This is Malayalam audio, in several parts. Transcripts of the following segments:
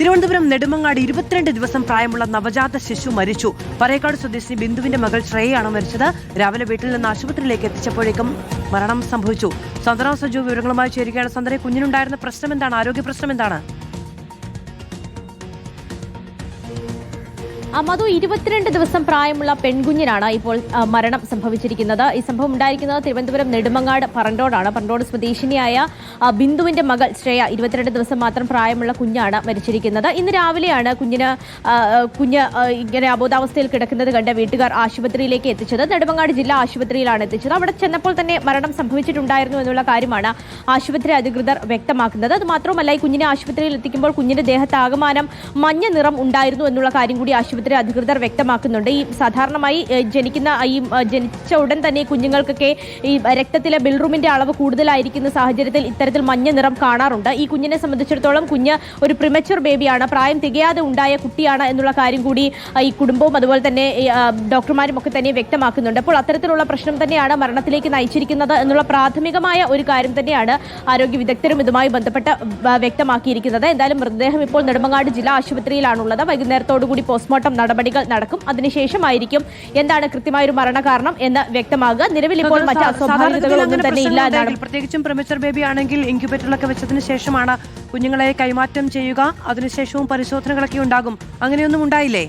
തിരുവനന്തപുരം നെടുമങ്ങാട് 22 ദിവസം പ്രായമുള്ള നവജാത ശിശു മരിച്ചു. പറയക്കാട് സ്വദേശി ബിന്ദുവിന്റെ മകൾ ശ്രേയയാണ് മരിച്ചത്. രാവിലെ വീട്ടിൽ നിന്ന് ആശുപത്രിയിലേക്ക് എത്തിച്ചപ്പോഴേക്കും മരണം സംഭവിച്ചു. സന്ദ്ര സജു വിവരങ്ങളുമായി ചേരുകയാണ്. സന്ദ്ര, കുഞ്ഞിനുണ്ടായിരുന്ന പ്രശ്നം എന്താണ്? ആരോഗ്യ പ്രശ്നം എന്താണ്? മധു, 22 ദിവസം പ്രായമുള്ള പെൺകുഞ്ഞിനാണ് ഇപ്പോൾ മരണം സംഭവിച്ചിരിക്കുന്നത്. ഈ സംഭവം ഉണ്ടായിരിക്കുന്നത് തിരുവനന്തപുരം നെടുമങ്ങാട് പറണ്ടോടാണ്. പറണ്ടോട് സ്വദേശിനിയായ ബിന്ദുവിന്റെ മകൾ ശ്രേയ, 22 ദിവസം മാത്രം പ്രായമുള്ള കുഞ്ഞാണ് മരിച്ചിരിക്കുന്നത്. ഇന്ന് രാവിലെയാണ് കുഞ്ഞ് ഇങ്ങനെ അബോധാവസ്ഥയിൽ കിടക്കുന്നത് കണ്ട് വീട്ടുകാർ ആശുപത്രിയിലേക്ക് എത്തിച്ചത്. നെടുമങ്ങാട് ജില്ലാ ആശുപത്രിയിലാണ് എത്തിച്ചത്. അവിടെ ചെന്നപ്പോൾ തന്നെ മരണം സംഭവിച്ചിട്ടുണ്ടായിരുന്നു എന്നുള്ള കാര്യമാണ് ആശുപത്രി അധികൃതർ വ്യക്തമാക്കുന്നത്. അത് മാത്രമല്ല, ഈ കുഞ്ഞിനെ ആശുപത്രിയിൽ എത്തിക്കുമ്പോൾ കുഞ്ഞിന്റെ ദേഹത്താകമാനം മഞ്ഞ നിറം ഉണ്ടായിരുന്നു എന്നുള്ള കാര്യം കൂടി ആശുപത്രി അധികൃതർ വ്യക്തമാക്കുന്നുണ്ട്. ഈ സാധാരണമായി ജനിച്ച ഉടൻ തന്നെ കുഞ്ഞുങ്ങൾക്കൊക്കെ ഈ രക്തത്തിലെ ബിൽറൂമിന്റെ അളവ് കൂടുതലായിരിക്കുന്ന സാഹചര്യത്തിൽ ഇത്തരത്തിൽ മഞ്ഞ നിറം കാണാറുണ്ട്. ഈ കുഞ്ഞിനെ സംബന്ധിച്ചിടത്തോളം കുഞ്ഞ് ഒരു പ്രിമച്വർ ബേബിയാണ്, പ്രായം തികയാതെ ഉണ്ടായ കുട്ടിയാണ് എന്നുള്ള കാര്യം കൂടി ഈ കുടുംബവും അതുപോലെ തന്നെ ഡോക്ടർമാരും ഒക്കെ തന്നെ വ്യക്തമാക്കുന്നുണ്ട്. അപ്പോൾ അത്തരത്തിലുള്ള പ്രശ്നം തന്നെയാണ് മരണത്തിലേക്ക് നയിച്ചിരിക്കുന്നത് എന്നുള്ള പ്രാഥമികമായ ഒരു കാര്യം തന്നെയാണ് ആരോഗ്യ വിദഗ്ധരും ഇതുമായി ബന്ധപ്പെട്ട് വ്യക്തമാക്കിയിരിക്കുന്നത്. എന്തായാലും മൃതദേഹം ഇപ്പോൾ നെടുമങ്ങാട് ജില്ലാ ആശുപത്രിയിലാണുള്ളത്. വൈകുന്നേരത്തോടുകൂടി പോസ്റ്റ്മോർട്ടം നടപടികൾ നടക്കും. അതിനുശേഷമായിരിക്കും എന്താണ് കൃത്യമായൊരു മരണകാരണം എന്ന് വ്യക്തമാകുക. നിലവിൽ ഇപ്പോൾ മറ്റ് അസ്വാഭാവികതകളൊന്നും തന്നെ ഇല്ല എന്നാണ്. പ്രത്യേകിച്ചും പ്രിമച്വർ ബേബി ആണെങ്കിൽ ഇൻക്യുബേറ്ററിലൊക്കെ വെച്ചതിന് ശേഷമാണ് കുഞ്ഞുങ്ങളെ കൈമാറ്റം ചെയ്യുക. അതിനുശേഷവും പരിശോധനകളൊക്കെ ഉണ്ടാകും. അങ്ങനെയൊന്നും ഉണ്ടായില്ലേ?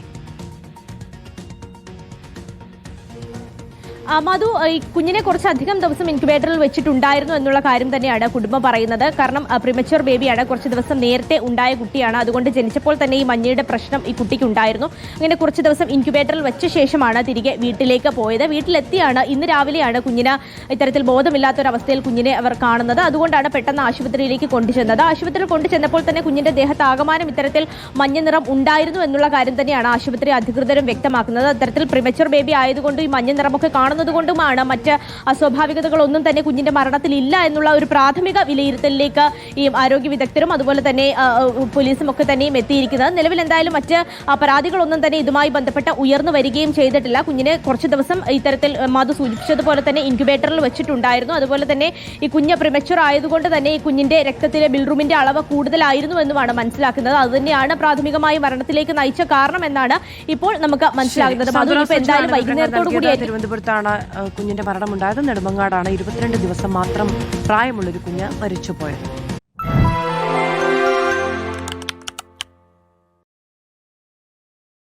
മധു, ഈ കുഞ്ഞിനെ കുറച്ചധികം ദിവസം ഇൻക്യുബേറ്ററിൽ വെച്ചിട്ടുണ്ടായിരുന്നു എന്നുള്ള കാര്യം തന്നെയാണ് കുടുംബം പറയുന്നത്. കാരണം പ്രിമച്വർ ബേബിയാണ്, കുറച്ച് ദിവസം നേരത്തെ ഉണ്ടായ കുട്ടിയാണ്. അതുകൊണ്ട് ജനിച്ചപ്പോൾ തന്നെ ഈ മഞ്ഞയുടെ പ്രശ്നം ഈ കുട്ടിക്ക് ഉണ്ടായിരുന്നു. അങ്ങനെ കുറച്ച് ദിവസം ഇൻക്യുബേറ്ററിൽ വെച്ച ശേഷമാണ് തിരികെ വീട്ടിലേക്ക് പോയത്. വീട്ടിലെത്തിയാണ് ഇന്ന് രാവിലെയാണ് കുഞ്ഞിന് ഇത്തരത്തിൽ ബോധമില്ലാത്തൊരവസ്ഥയിൽ കുഞ്ഞിനെ അവർ കാണുന്നത്. അതുകൊണ്ടാണ് പെട്ടെന്ന് ആശുപത്രിയിലേക്ക് കൊണ്ടുചെന്നത്. ആശുപത്രിയിൽ കൊണ്ടുചെന്നപ്പോൾ തന്നെ കുഞ്ഞിന്റെ ദേഹത്താകമാനം ഇത്തരത്തിൽ മഞ്ഞ നിറം ഉണ്ടായിരുന്നു എന്നുള്ള കാര്യം തന്നെയാണ് ആശുപത്രി അധികൃതരും വ്യക്തമാക്കുന്നത്. അത്തരത്തിൽ പ്രിമച്വർ ബേബി ആയതുകൊണ്ട് ഈ മഞ്ഞ നിറമൊക്കെ കാണുന്നത് കൊണ്ടുമാണ് മറ്റ് അസ്വാഭാവികതകളൊന്നും തന്നെ കുഞ്ഞിന്റെ മരണത്തിൽ ഇല്ല എന്നുള്ള ഒരു പ്രാഥമിക വിലയിരുത്തലിലേക്ക് ഈ ആരോഗ്യ വിദഗ്ധരും അതുപോലെ തന്നെ പോലീസും ഒക്കെ തന്നെയും എത്തിയിരിക്കുന്നത്. നിലവിൽ എന്തായാലും മറ്റ് പരാതികളൊന്നും തന്നെ ഇതുമായി ബന്ധപ്പെട്ട് ഉയർന്നു വരികയും ചെയ്തിട്ടില്ല. കുഞ്ഞിനെ കുറച്ച് ദിവസം ഇത്തരത്തിൽ മധു സൂചിപ്പിച്ചതുപോലെ തന്നെ ഇൻക്യുബേറ്ററിൽ വെച്ചിട്ടുണ്ടായിരുന്നു. അതുപോലെ തന്നെ ഈ കുഞ്ഞ് പ്രിമച്വർ ആയതുകൊണ്ട് തന്നെ ഈ കുഞ്ഞിന്റെ രക്തത്തിലെ ബിൽറൂമിന്റെ അളവ് കൂടുതലായിരുന്നു എന്നുമാണ് മനസ്സിലാക്കുന്നത്. അതുതന്നെയാണ് പ്രാഥമികമായി മരണത്തിലേക്ക് നയിച്ച കാരണം എന്നാണ് ഇപ്പോൾ നമുക്ക് മനസ്സിലാകുന്നത്. എന്തായാലും വൈകുന്നേരത്തോടു കൂടി തിരുവനന്തപുരത്താണ് കുഞ്ഞിന്റെ മരണമുണ്ടായത്. നെടുമങ്ങാടാണ് 22 ദിവസം മാത്രം പ്രായമുള്ളൊരു കുഞ്ഞ് മരിച്ചുപോയത്.